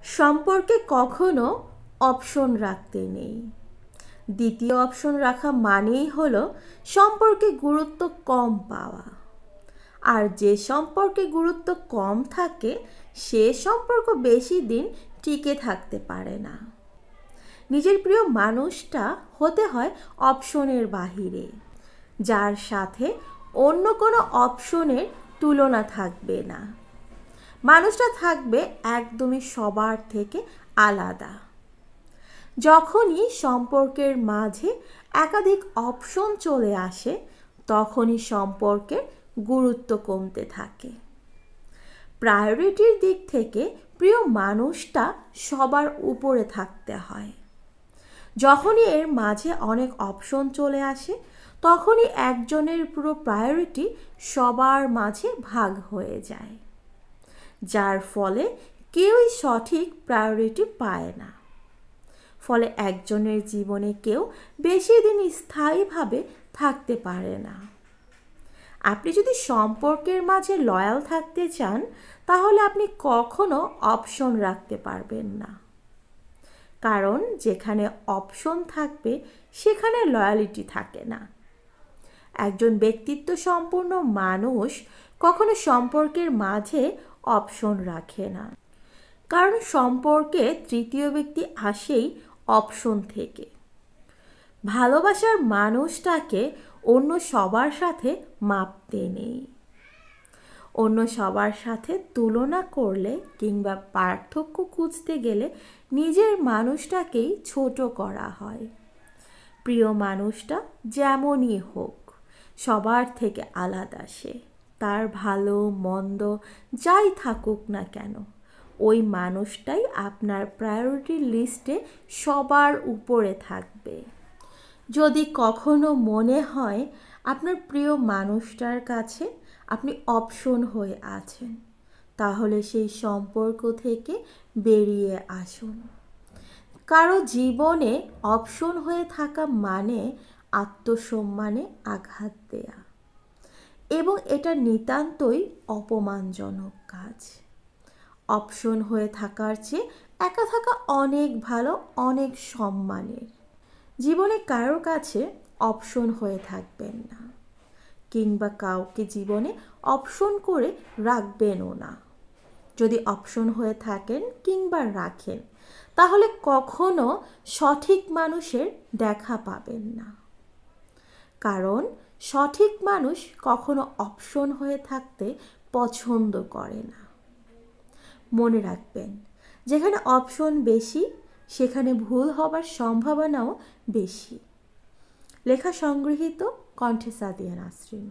সম্পর্কে কখনো অপশন রাখতে নেই। দ্বিতীয় অপশন রাখা মানেই হলো সম্পর্কে গুরুত্ব কম পাওয়া। আর যে সম্পর্কে গুরুত্ব কম থাকে সে সম্পর্ক বেশি দিন টিকে থাকতে পারে না। নিজের প্রিয় মানুষটা হতে হয় অপশনের বাহিরে, যার সাথে অন্য কোনো অপশনের তুলনা থাকবে না। মানুষটা থাকবে একদমই সবার থেকে আলাদা। যখনই সম্পর্কের মাঝে একাধিক অপশন চলে আসে তখনই সম্পর্কের গুরুত্ব কমতে থাকে। প্রায়োরিটির দিক থেকে প্রিয় মানুষটা সবার উপরে থাকতে হয়। যখনই এর মাঝে অনেক অপশন চলে আসে তখনই একজনের পুরো প্রায়োরিটি সবার মাঝে ভাগ হয়ে যায়, যার ফলে কেউই সঠিক প্রায়োরিটি পায় না। ফলে একজনের জীবনে কেউ বেশি দিন স্থায়ীভাবে থাকতে পারে না। আপনি যদি সম্পর্কের মাঝে লয়াল থাকতে চান তাহলে আপনি কখনো অপশন রাখতে পারবেন না, কারণ যেখানে অপশন থাকবে সেখানে লয়ালিটি থাকে না। একজন ব্যক্তিত্ব সম্পন্ন মানুষ কখনো সম্পর্কের মাঝে অপশন রাখে না, কারণ সম্পর্কে তৃতীয় ব্যক্তি আসেই অপশন থেকে। ভালোবাসার মানুষটাকে অন্য সবার সাথে মাপতে নেই। অন্য সবার সাথে তুলনা করলে কিংবা পার্থক্য খুঁজতে গেলে নিজের মানুষটাকেই ছোট করা হয়। প্রিয় মানুষটা যেমনই হোক সবার থেকে আলাদা, সে তার ভালো মন্দ যাই থাকুক না কেন ওই মানুষটাই আপনার প্রায়োরিটি লিস্টে সবার উপরে থাকবে। যদি কখনো মনে হয় আপনার প্রিয় মানুষটার কাছে আপনি অপশন হয়ে আছেন, তাহলে সেই সম্পর্ক থেকে বেরিয়ে আসুন। কারো জীবনে অপশন হয়ে থাকা মানে আত্মসম্মানে আঘাত দেয়া, এবং এটা নিতান্তই অপমানজনক কাজ। অপশন হয়ে থাকার চেয়ে একা থাকা অনেক ভালো, অনেক সম্মানের। জীবনে কারোর কাছে অপশন হয়ে থাকবেন না, কিংবা কাউকে জীবনে অপশন করে রাখবেনও না। যদি অপশন হয়ে থাকেন কিংবা রাখেন তাহলে কখনো সঠিক মানুষের দেখা পাবেন না, কারণ সঠিক মানুষ কখনো অপশন হয়ে থাকতে পছন্দ করে না। মনে রাখবেন, যেখানে অপশন বেশি সেখানে ভুল হবার সম্ভাবনাও বেশি। লেখা সংগৃহীত, কণ্ঠে সাদিয়া নাসরিন।